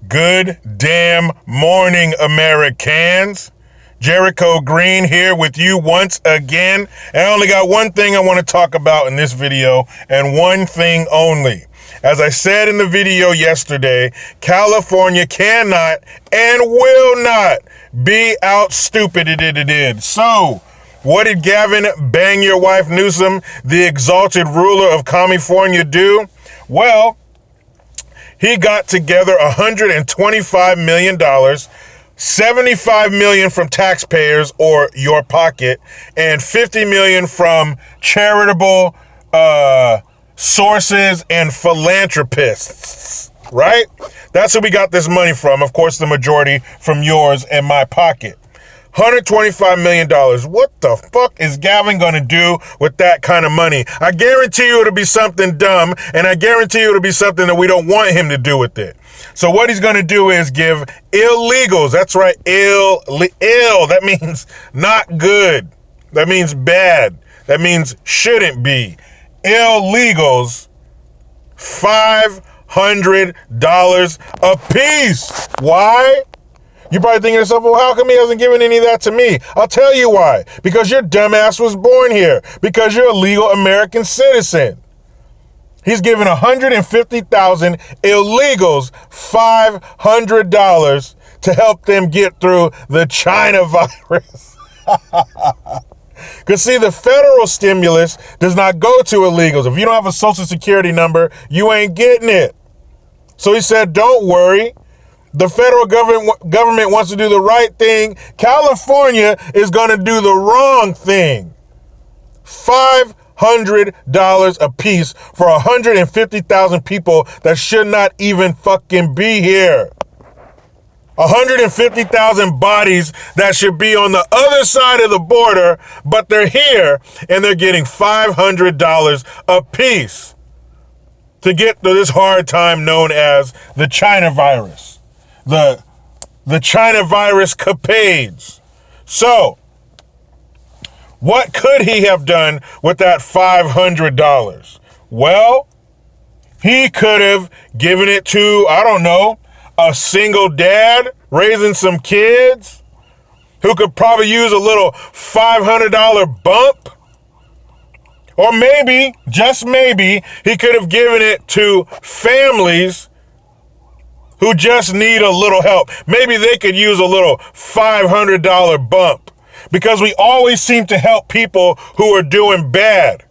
Good damn morning, Americans. Jericho Green here with you once again. And I only got one thing I want to talk about in this video, and one thing only. As I said in the video yesterday, California cannot and will not be out stupid. So, what did Gavin Bang Your Wife Newsom, the exalted ruler of California, do? Well, he got together $125 million, $75 million from taxpayers or your pocket, and $50 million from charitable sources and philanthropists, right? That's who we got this money from. Of course, the majority from yours and my pocket. $125 million. What the fuck is Gavin going to do with that kind of money? I guarantee you it'll be something dumb, and I guarantee you it'll be something that we don't want him to do with it. So what he's going to do is give illegals, that's right, ill, that means not good. That means bad. That means shouldn't be. Illegals, $500 a piece. Why? You're probably thinking to yourself, well, how come he hasn't given any of that to me? I'll tell you why. Because your dumbass was born here. Because you're a legal American citizen. He's given 150,000 illegals $500 to help them get through the China virus. Because, see, the federal stimulus does not go to illegals. If you don't have a social security number, you ain't getting it. So he said, don't worry. The federal government wants to do the right thing. California is going to do the wrong thing. $500 a piece for 150,000 people that should not even fucking be here. 150,000 bodies that should be on the other side of the border, but they're here and they're getting $500 a piece to get through this hard time known as the China virus. The China virus capades. So, what could he have done with that $500? Well, he could have given it to, I don't know, a single dad raising some kids who could probably use a little $500 bump. Or maybe, just maybe, he could have given it to families who just need a little help. Maybe they could use a little $500 bump, because we always seem to help people who are doing bad.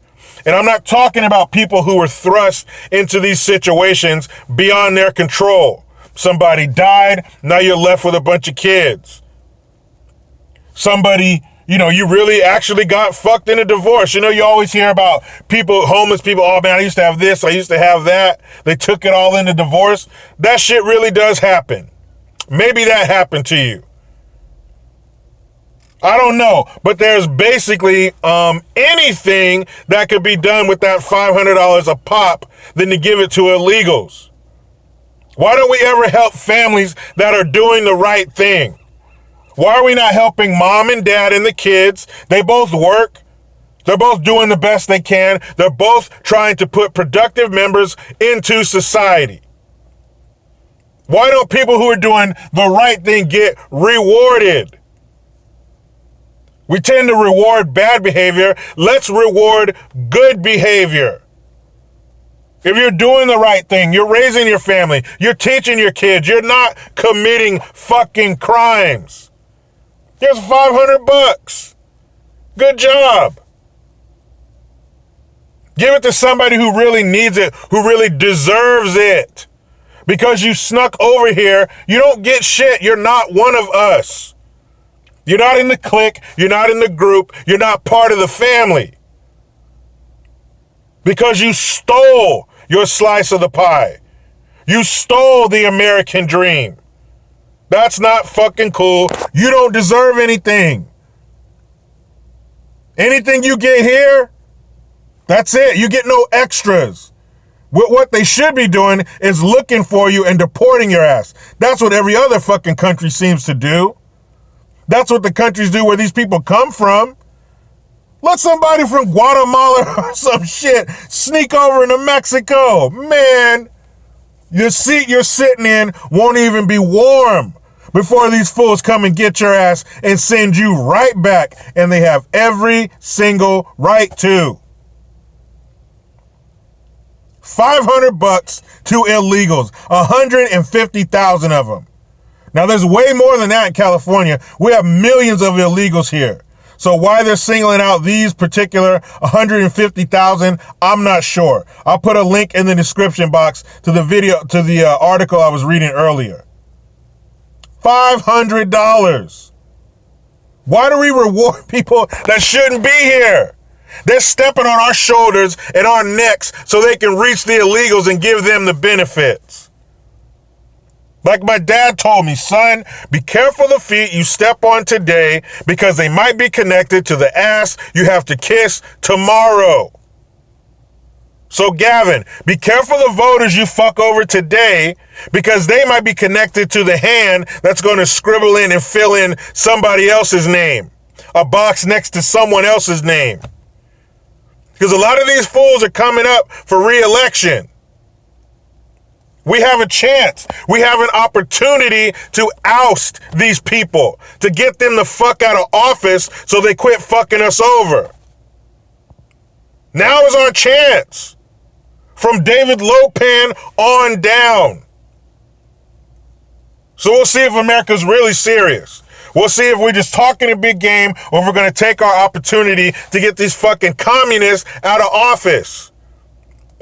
And I'm not talking about people who were thrust into these situations beyond their control. Somebody died, now you're left with a bunch of kids. Somebody, you really actually got fucked in a divorce. You always hear about people, homeless people, oh man, I used to have this, I used to have that. They took it all in the divorce. That shit really does happen. Maybe that happened to you. I don't know, but there's basically anything that could be done with that $500 a pop than to give it to illegals. Why don't we ever help families that are doing the right thing? Why are we not helping mom and dad and the kids? They both work. They're both doing the best they can. They're both trying to put productive members into society. Why don't people who are doing the right thing get rewarded? We tend to reward bad behavior. Let's reward good behavior. If you're doing the right thing, you're raising your family, you're teaching your kids, you're not committing fucking crimes. Here's $500. Good job. Give it to somebody who really needs it, who really deserves it. Because you snuck over here, you don't get shit. You're not one of us. You're not in the clique. You're not in the group. You're not part of the family. Because you stole your slice of the pie. You stole the American dream. That's not fucking cool. You don't deserve anything. Anything you get here, that's it. You get no extras. What they should be doing is looking for you and deporting your ass. That's what every other fucking country seems to do. That's what the countries do where these people come from. Let somebody from Guatemala or some shit sneak over into Mexico. Man, Your seat you're sitting in won't even be warm before these fools come and get your ass and send you right back. And they have every single right to. $500 to illegals, 150,000 of them. Now, there's way more than that in California. We have millions of illegals here. So why they're singling out these particular 150,000, I'm not sure. I'll put a link in the description box to the video, to the article I was reading earlier. $500. Why do we reward people that shouldn't be here? They're stepping on our shoulders and our necks so they can reach the illegals and give them the benefits. Like my dad told me, son, be careful the feet you step on today because they might be connected to the ass you have to kiss tomorrow. So Gavin, be careful the voters you fuck over today because they might be connected to the hand that's going to scribble in and fill in somebody else's name, a box next to someone else's name. Because a lot of these fools are coming up for re-election. We have a chance. We have an opportunity to oust these people, to get them the fuck out of office so they quit fucking us over. Now is our chance. From David Lopan on down. So we'll see if America's really serious. We'll see if we're just talking a big game or if we're going to take our opportunity to get these fucking communists out of office.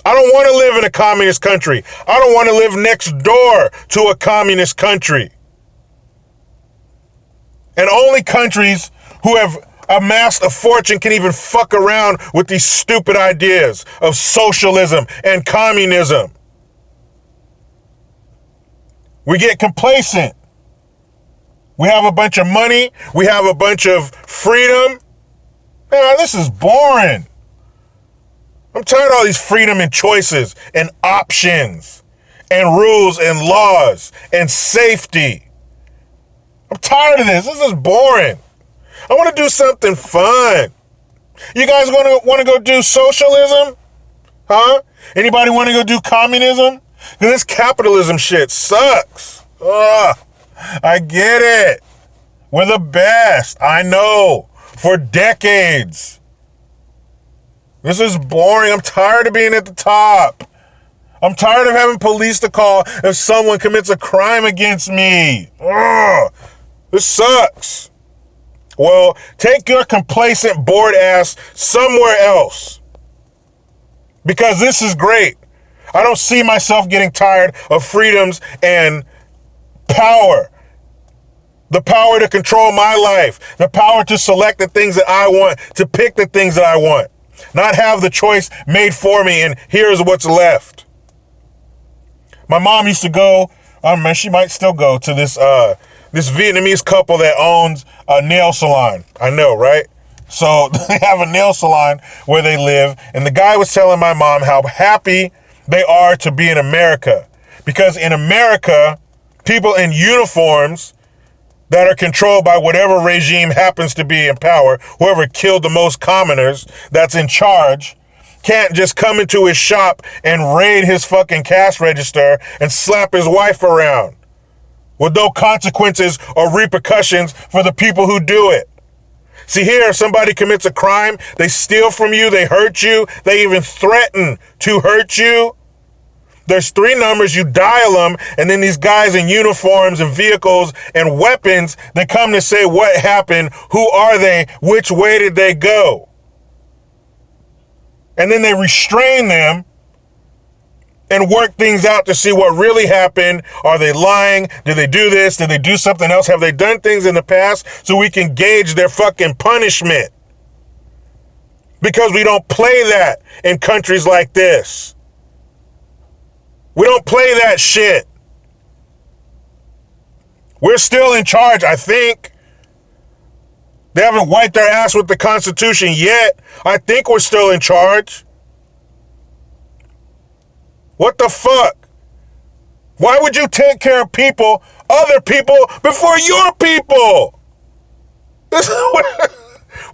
I don't want to live in a communist country. I don't want to live next door to a communist country. And only countries who have amassed a fortune can even fuck around with these stupid ideas of socialism and communism. We get complacent. We have a bunch of money. We have a bunch of freedom. Man, this is boring. I'm tired of all these freedom and choices and options and rules and laws and safety. I'm tired of this. This is boring. I want to do something fun. You guys want to go do socialism? Huh? Anybody want to go do communism? Because this capitalism shit sucks. Ugh. I get it. We're the best. I know. For decades. This is boring. I'm tired of being at the top. I'm tired of having police to call if someone commits a crime against me. Ugh. This sucks. Well, take your complacent, bored ass somewhere else. Because this is great. I don't see myself getting tired of freedoms and power. The power to control my life. The power to select the things that I want. To pick the things that I want. Not have the choice made for me and here's what's left. My mom used to go, she might still go to this Vietnamese couple that owns a nail salon. I know, right? So they have a nail salon where they live. And the guy was telling my mom how happy they are to be in America. Because in America, people in uniforms that are controlled by whatever regime happens to be in power, whoever killed the most commoners that's in charge, can't just come into his shop and raid his fucking cash register and slap his wife around with no consequences or repercussions for the people who do it. See, here, if somebody commits a crime, they steal from you, they hurt you, they even threaten to hurt you. There's 3 numbers, you dial them, and then these guys in uniforms and vehicles and weapons, they come to say what happened, who are they, which way did they go? And then they restrain them and work things out to see what really happened. Are they lying? Did they do this? Did they do something else? Have they done things in the past so we can gauge their fucking punishment? Because we don't play that in countries like this. We don't play that shit. We're still in charge, I think. They haven't wiped their ass with the Constitution yet. I think we're still in charge. What the fuck? Why would you take care of people, other people, before your people?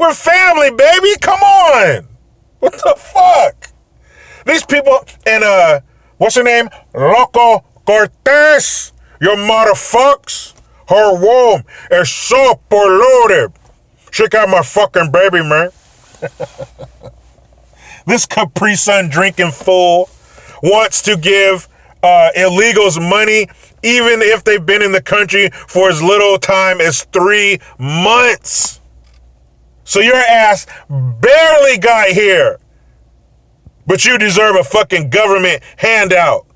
We're family, baby. Come on. What the fuck? These people, and what's her name? Loco Cortez. You motherfucks. Her womb is so polluted. She got my fucking baby, man. This Capri Sun drinking fool wants to give illegals money even if they've been in the country for as little time as 3 months. So your ass barely got here, but you deserve a fucking government handout.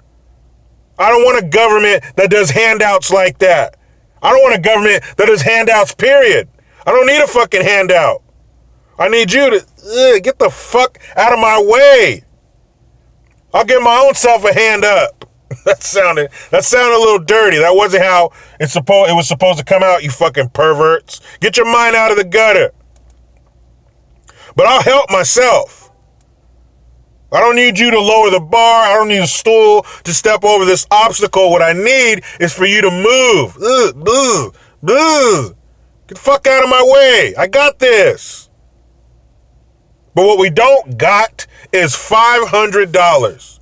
I don't want a government that does handouts like that. I don't want a government that does handouts, period. I don't need a fucking handout. I need you to get the fuck out of my way. I'll give my own self a hand up. That sounded a little dirty. That wasn't how it was supposed to come out, you fucking perverts. Get your mind out of the gutter. But I'll help myself. I don't need you to lower the bar. I don't need a stool to step over this obstacle. What I need is for you to move. Get the fuck out of my way. I got this. But what we don't got is $500.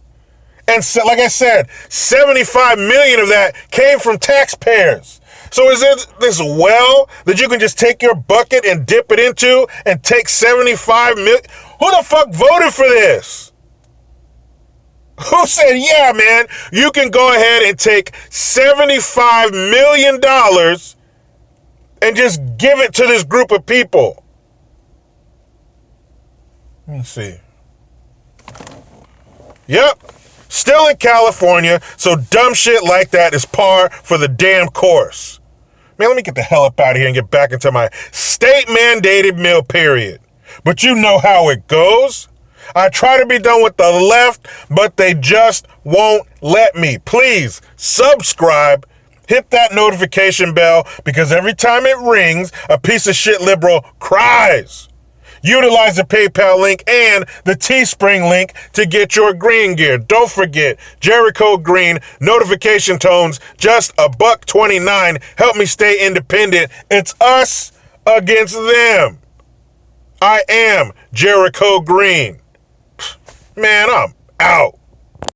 And so, like I said, 75 million of that came from taxpayers. So is it this well that you can just take your bucket and dip it into and take 75 million? Who the fuck voted for this? Who said, yeah, man, you can go ahead and take $75 million and just give it to this group of people? Let me see. Yep. Still in California, so dumb shit like that is par for the damn course. Man, let me get the hell up out of here and get back into my state-mandated meal period. But you know how it goes. I try to be done with the left, but they just won't let me. Please subscribe, hit that notification bell, because every time it rings, a piece of shit liberal cries. Utilize the PayPal link and the Teespring link to get your green gear. Don't forget, Jericho Green, notification tones, just $1.29. Help me stay independent. It's us against them. I am Jericho Green. Man, I'm out.